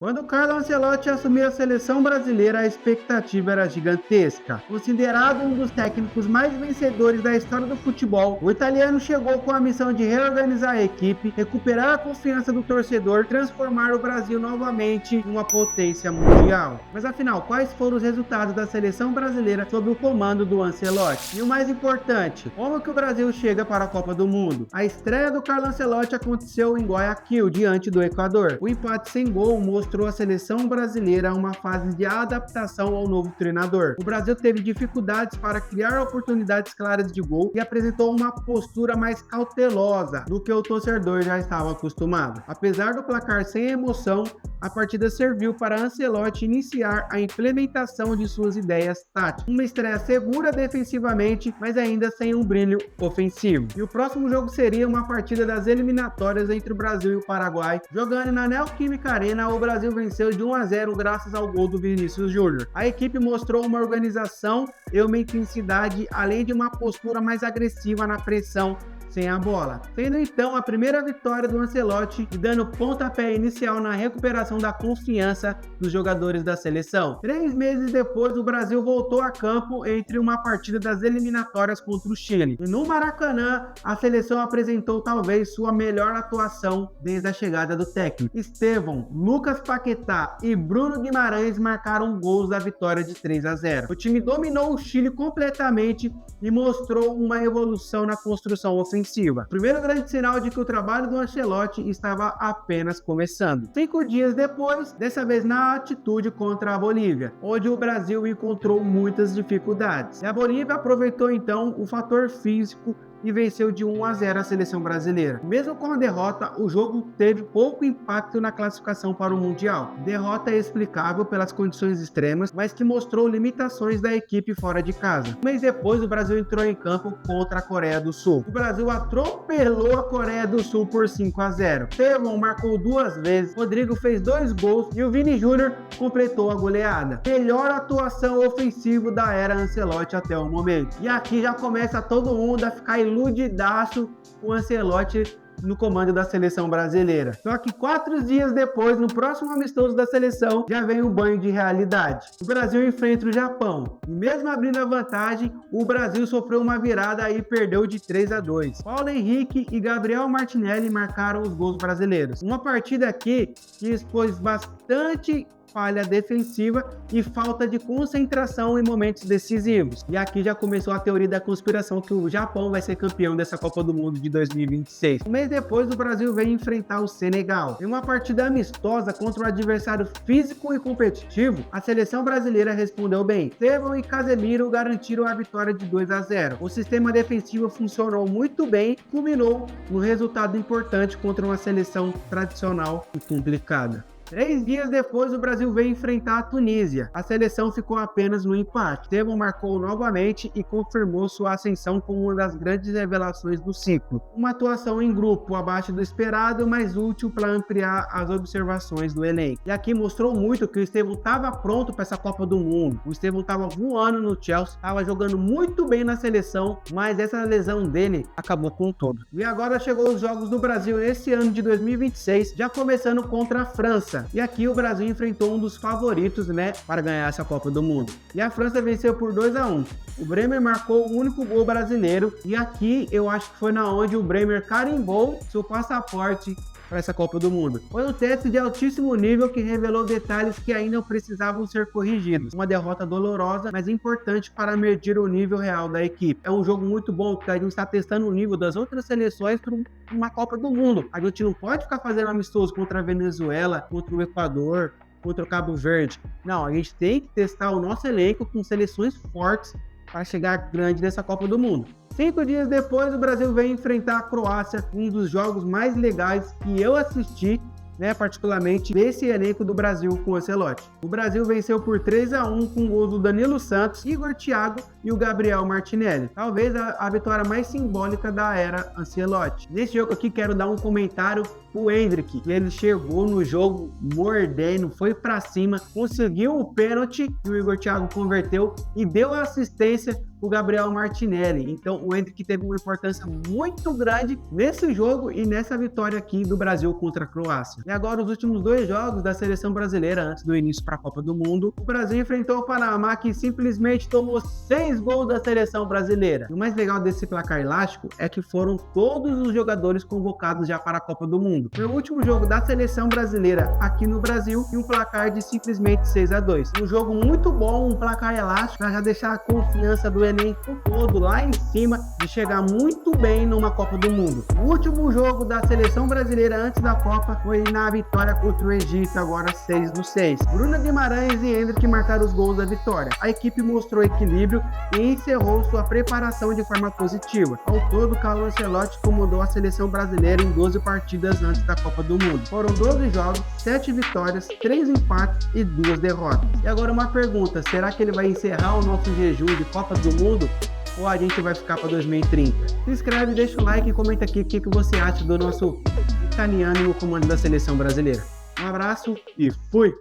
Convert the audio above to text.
Quando Carlo Ancelotti assumiu a seleção brasileira, a expectativa era gigantesca. Considerado um dos técnicos mais vencedores da história do futebol, o italiano chegou com a missão de reorganizar a equipe, recuperar a confiança do torcedor e transformar o Brasil novamente em uma potência mundial. Mas afinal, quais foram os resultados da seleção brasileira sob o comando do Ancelotti? E o mais importante, como que o Brasil chega para a Copa do Mundo? A estreia do Carlo Ancelotti aconteceu em Guayaquil, diante do Equador. O empate sem gol mostrou a seleção brasileira uma fase de adaptação ao novo treinador. O Brasil teve dificuldades para criar oportunidades claras de gol e apresentou uma postura mais cautelosa do que o torcedor já estava acostumado. Apesar do placar sem emoção, a partida serviu para Ancelotti iniciar a implementação de suas ideias táticas. Uma estreia segura defensivamente, mas ainda sem um brilho ofensivo. E o próximo jogo seria uma partida das eliminatórias entre o Brasil e o Paraguai. Jogando na Neoquímica Arena, o Brasil venceu de 1-0 graças ao gol do Vinícius Júnior. A equipe mostrou uma organização e uma intensidade, além de uma postura mais agressiva na pressão sem a bola, sendo então a primeira vitória do Ancelotti e dando pontapé inicial na recuperação da confiança dos jogadores da seleção. 3 meses depois, o Brasil voltou a campo entre uma partida das eliminatórias contra o Chile. E no Maracanã, a seleção apresentou talvez sua melhor atuação desde a chegada do técnico. Estevão, Lucas Paquetá e Bruno Guimarães marcaram gols da vitória de 3-0. O time dominou o Chile completamente e mostrou uma evolução na construção ofensiva. Primeiro grande sinal de que o trabalho do Ancelotti estava apenas começando. 5 dias depois, dessa vez na atitude contra a Bolívia, onde o Brasil encontrou muitas dificuldades. E a Bolívia aproveitou então o fator físico e venceu de 1-0 a seleção brasileira. Mesmo com a derrota, o jogo teve pouco impacto na classificação para o Mundial. Derrota explicável pelas condições extremas, mas que mostrou limitações da equipe fora de casa. Um mês depois, o Brasil entrou em campo contra a Coreia do Sul. O Brasil atropelou a Coreia do Sul por 5-0. Estevão marcou 2 vezes, Rodrigo fez 2 gols e o Vini Júnior completou a goleada. Melhor atuação ofensiva da era Ancelotti até o momento. E aqui já começa todo mundo a ficar iludidaço com o Ancelotti no comando da seleção brasileira. Só que 4 dias depois, no próximo amistoso da seleção, já vem um banho de realidade. O Brasil enfrenta o Japão. E mesmo abrindo a vantagem, o Brasil sofreu uma virada e perdeu de 3-2. Paulo Henrique e Gabriel Martinelli marcaram os gols brasileiros. Uma partida aqui que expôs bastante falha defensiva e falta de concentração em momentos decisivos. E aqui já começou a teoria da conspiração que o Japão vai ser campeão dessa Copa do Mundo de 2026. Um mês depois, o Brasil veio enfrentar o Senegal. Em uma partida amistosa contra um adversário físico e competitivo, a seleção brasileira respondeu bem. Estevão e Casemiro garantiram a vitória de 2-0. O sistema defensivo funcionou muito bem e culminou no resultado importante contra uma seleção tradicional e complicada. 3 dias depois, o Brasil veio enfrentar a Tunísia. A seleção ficou apenas no empate. Estevão marcou novamente e confirmou sua ascensão como uma das grandes revelações do ciclo. Uma atuação em grupo abaixo do esperado, mas útil para ampliar as observações do elenco. E aqui mostrou muito que o Estevão estava pronto para essa Copa do Mundo. O Estevão estava voando no Chelsea, estava jogando muito bem na seleção, mas essa lesão dele acabou com tudo. E agora chegou os Jogos do Brasil esse ano de 2026, já começando contra a França. E aqui o Brasil enfrentou um dos favoritos, para ganhar essa Copa do Mundo. E a França venceu por 2-1. O Bremer marcou o único gol brasileiro. E aqui eu acho que foi na onde o Bremer carimbou seu passaporte para essa Copa do Mundo. Foi um teste de altíssimo nível que revelou detalhes que ainda precisavam ser corrigidos. Uma derrota dolorosa, mas importante para medir o nível real da equipe. É um jogo muito bom, porque a gente está testando o nível das outras seleções para uma Copa do Mundo. A gente não pode ficar fazendo amistoso contra a Venezuela, contra o Equador, contra o Cabo Verde. Não, a gente tem que testar o nosso elenco com seleções fortes para chegar grande nessa Copa do Mundo. 5 dias depois, o Brasil veio enfrentar a Croácia, um dos jogos mais legais que eu assisti, particularmente desse elenco do Brasil com o Ancelotti. O Brasil venceu por 3-1 com gols do Danilo Santos, Igor Thiago e o Gabriel Martinelli. Talvez a vitória mais simbólica da era Ancelotti. Nesse jogo aqui quero dar um comentário o Endrick. Ele chegou no jogo mordendo, foi pra cima, conseguiu o pênalti e o Igor Thiago converteu e deu assistência o Gabriel Martinelli. Então o Endrick teve uma importância muito grande nesse jogo e nessa vitória aqui do Brasil contra a Croácia. E agora os últimos 2 jogos da seleção brasileira antes do início para a Copa do Mundo, o Brasil enfrentou o Panamá, que simplesmente tomou 6 gols da seleção brasileira. E o mais legal desse placar elástico é que foram todos os jogadores convocados já para a Copa do Mundo. Foi o último jogo da seleção brasileira aqui no Brasil e um placar de simplesmente 6-2. Um jogo muito bom, um placar elástico para já deixar a confiança do elenco todo lá em cima de chegar muito bem numa Copa do Mundo. O último jogo da seleção brasileira antes da Copa foi na vitória contra o Egito, agora 6-6. Bruno Guimarães e Endrick marcaram os gols da vitória. A equipe mostrou equilíbrio e encerrou sua preparação de forma positiva. Ao todo, Carlo Ancelotti comandou a seleção brasileira em 12 partidas antes da Copa do Mundo. Foram 12 jogos, 7 vitórias, 3 empates e 2 derrotas. E agora uma pergunta, será que ele vai encerrar o nosso jejum de Copa do Mundo? Ou a gente vai ficar para 2030? Se inscreve, deixa o like e comenta aqui o que você acha do nosso italiano no comando da seleção brasileira. Um abraço e fui!